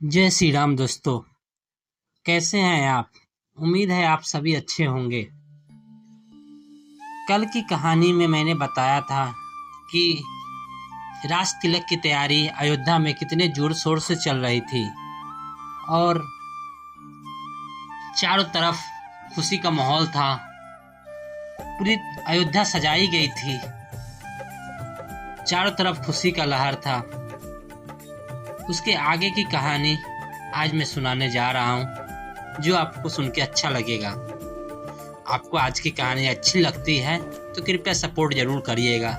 जय श्री राम दोस्तों। कैसे हैं आप? उम्मीद है आप सभी अच्छे होंगे। कल की कहानी में मैंने बताया था कि राज तिलक की तैयारी अयोध्या में कितने जोर शोर से चल रही थी और चारों तरफ खुशी का माहौल था। पूरी अयोध्या सजाई गई थी, चारों तरफ खुशी का लहर था। उसके आगे की कहानी आज मैं सुनाने जा रहा हूँ, जो आपको सुन के अच्छा लगेगा। आपको आज की कहानी अच्छी लगती है तो कृपया सपोर्ट जरूर करिएगा।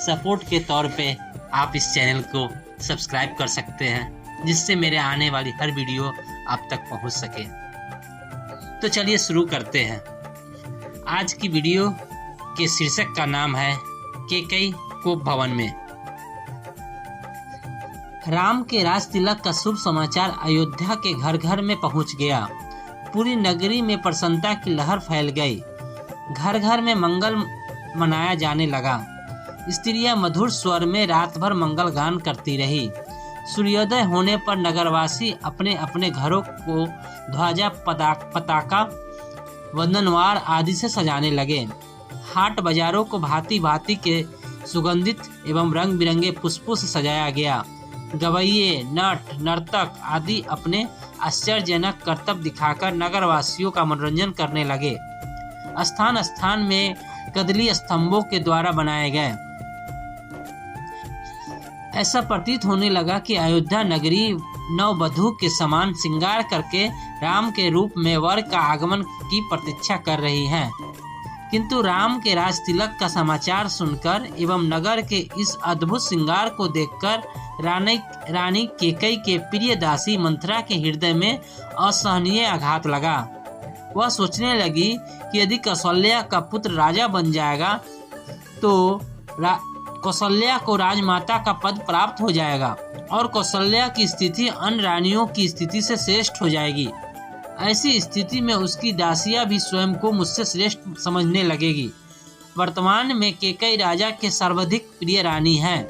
सपोर्ट के तौर पे आप इस चैनल को सब्सक्राइब कर सकते हैं, जिससे मेरे आने वाली हर वीडियो आप तक पहुँच सके। तो चलिए शुरू करते हैं। आज की वीडियो के शीर्षक का नाम है कैकेयी को भवन में। राम के राज तिलक का शुभ समाचार अयोध्या के घर घर में पहुंच गया। पूरी नगरी में प्रसन्नता की लहर फैल गई। घर घर में मंगल मनाया जाने लगा। स्त्रियां मधुर स्वर में रात भर मंगल गान करती रही। सूर्योदय होने पर नगरवासी अपने अपने घरों को ध्वजा पताका वंदनवार आदि से सजाने लगे। हाट बाजारों को भांति भांति के सुगंधित एवं रंग बिरंगे पुष्पों से सजाया गया। गवैये, नट, नर्तक आदि अपने आश्चर्यजनक करतब दिखाकर नगरवासियों का मनोरंजन करने लगे। स्थान स्थान में कदली स्तंभों के द्वारा बनाए गए। ऐसा प्रतीत होने लगा कि अयोध्या नगरी नववधू के समान श्रृंगार करके राम के रूप में वर का आगमन की प्रतीक्षा कर रही है। किंतु राम के राज तिलक का समाचार सुनकर एवं नगर के इस अद्भुत श्रृंगार को देखकर रानी कैकेयी के प्रिय दासी मंथरा के हृदय में असहनीय आघात लगा। वह सोचने लगी कि यदि कौशल्या का पुत्र राजा बन जाएगा तो कौशल्या को राजमाता का पद प्राप्त हो जाएगा और कौशल्या की स्थिति अन्य रानियों की स्थिति से श्रेष्ठ हो जाएगी। ऐसी स्थिति में उसकी दासियां भी स्वयं को मुझसे श्रेष्ठ समझने लगेगी। वर्तमान में कैकेयी राजा के सर्वाधिक प्रिय रानी है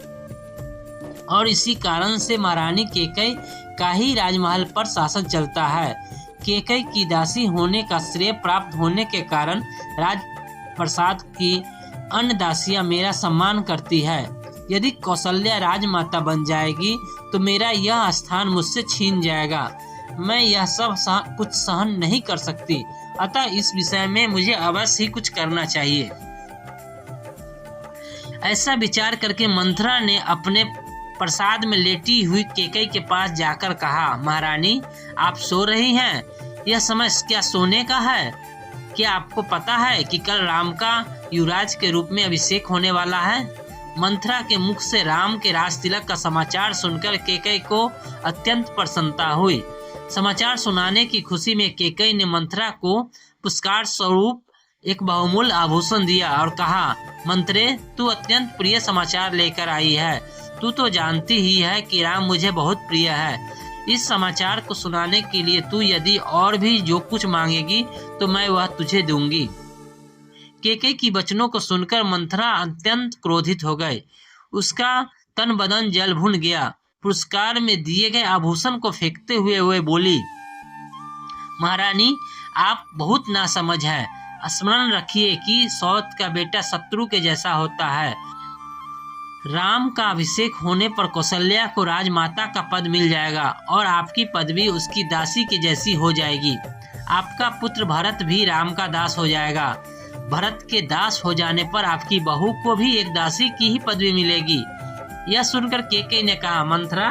और इसी कारण से महारानी कैकेयी का ही राजमहल पर शासन चलता है। कैकेयी की दासी होने का श्रेय प्राप्त होने के कारण राजप्रसाद की अन्य दासियां मेरा सम्मान करती है। यदि कौशल्या राजमाता बन जाएगी तो मेरा यह स्थान मुझसे छीन जाएगा। मैं यह सब कुछ सहन नहीं कर सकती, अतः इस विषय में मुझे अवश्य ही कुछ करना चाहिए। ऐसा विचार करके मंथरा ने अपने प्रसाद में लेटी हुई कैकेयी के पास जाकर कहा, महारानी आप सो रही हैं? यह समय क्या सोने का है? क्या आपको पता है कि कल राम का युवराज के रूप में अभिषेक होने वाला है? मंथरा के मुख से राम के राज तिलक का समाचार सुनकर कैकेयी को अत्यंत प्रसन्नता हुई। समाचार सुनाने की खुशी में कैकेयी ने मंथरा को पुरस्कार स्वरूप एक बहुमूल्य आभूषण दिया और कहा, मंत्रे तू अत्यंत प्रिय समाचार लेकर आई है। तू तो जानती ही है कि राम मुझे बहुत प्रिय है। इस समाचार को सुनाने के लिए तू यदि और भी जो कुछ मांगेगी तो मैं वह तुझे दूंगी। कैकेयी की वचनों को सुनकर मंथरा अत्यंत क्रोधित हो गए। उसका तन बदन जल भुन गया। पुरस्कार में दिए गए आभूषण को फेंकते हुए वह बोली, महारानी आप बहुत नासमझ हैं। स्मरण रखिए कि सौत का बेटा शत्रु के जैसा होता है। राम का अभिषेक होने पर कौशल्या को राजमाता का पद मिल जाएगा और आपकी पदवी उसकी दासी की जैसी हो जाएगी। आपका पुत्र भरत भी राम का दास हो जाएगा। भरत के दास हो जाने पर आपकी बहू को भी एक दासी की ही पदवी मिलेगी। यह सुनकर कैकेयी ने कहा, मंथरा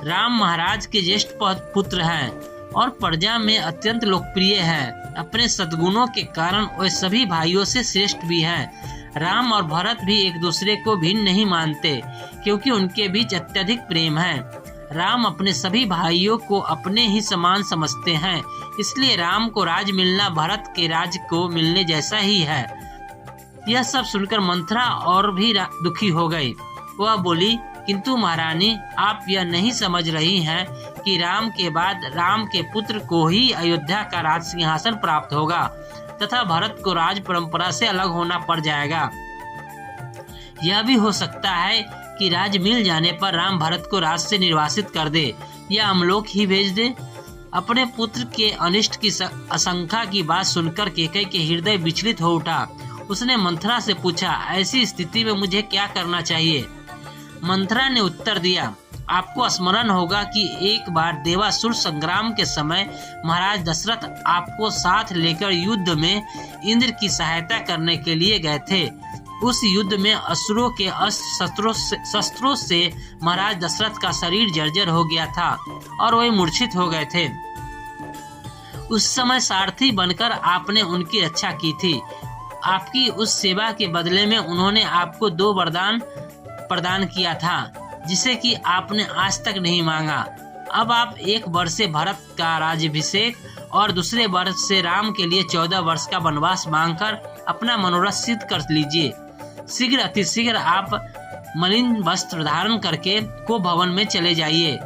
राम महाराज के ज्येष्ठ पुत्र हैं और प्रजा में अत्यंत लोकप्रिय हैं। अपने सद्गुणों के कारण वे सभी भाइयों से श्रेष्ठ भी हैं। राम और भरत भी एक दूसरे को भिन्न नहीं मानते, क्योंकि उनके बीच अत्यधिक प्रेम है। राम अपने सभी भाइयों को अपने ही समान समझते हैं, इसलिए राम को राज मिलना भरत के राज को मिलने जैसा ही है। यह सब सुनकर मंथरा और भी दुखी हो गई। वह बोली, किंतु महारानी आप यह नहीं समझ रही हैं कि राम के बाद राम के पुत्र को ही अयोध्या का राज सिंहासन प्राप्त होगा तथा भरत को राज परंपरा से अलग होना पड़ जाएगा। यह भी हो सकता है कि राज्य मिल जाने पर राम भरत को राज से निर्वासित कर दे या अमलोक ही भेज दे। अपने पुत्र के अनिष्ट की आशंका की बात सुनकर कैकेयी के हृदय विचलित हो उठा। उसने मंथरा से पूछा, ऐसी स्थिति में मुझे क्या करना चाहिए? मंथरा ने उत्तर दिया, आपको स्मरण होगा कि एक बार देवासुर संग्राम के समय महाराज दशरथ आपको साथ लेकर युद्ध में इंद्र की सहायता करने के लिए गए थे। उस युद्ध में असुरों के शस्त्रों से महाराज दशरथ का शरीर जर्जर हो गया था और वे मूर्छित हो गए थे। उस समय सारथी बनकर आपने उनकी रक्षा की थी। आपकी उस सेवा के बदले में उन्होंने आपको 2 वरदान प्रदान किया था, जिसे कि आपने आज तक नहीं मांगा। अब आप एक वर्ष से भरत का राज्याभिषेक और दूसरे वर्ष से राम के लिए 14 वर्ष का वनवास मांगकर अपना मनोरथ सिद्ध कर लीजिए। शीघ्र अतिशीघ्र आप मलिन वस्त्र धारण करके को भवन में चले जाइए।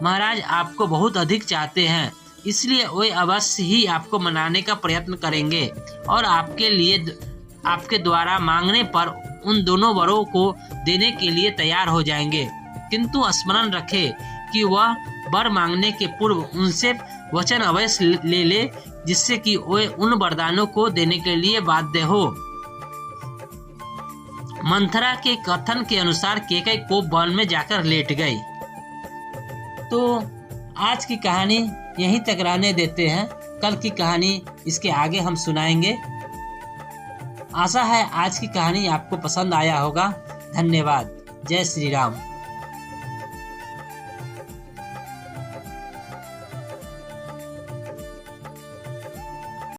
महाराज आपको बहुत अधिक चाहते हैं, इसलिए वे अवश्य ही आपको मनाने का प्रयत्न करेंगे और आपके द्वारा मांगने पर उन दोनों वरों को देने के लिए तैयार हो जाएंगे। किंतु स्मरण रखें कि वह वर मांगने के पूर्व उनसे वचन अवश्य ले जिससे कि वे उन वरदानों को देने के लिए बाध्य हो। मंथरा के कथन के अनुसार कैकेयी कोप भवन में जाकर लेट गई। तो आज की कहानी यहीं तक रहने देते हैं। कल की कहानी इसके आगे हम सुनाएंगे। आशा है आज की कहानी आपको पसंद आया होगा। धन्यवाद। जय श्री राम।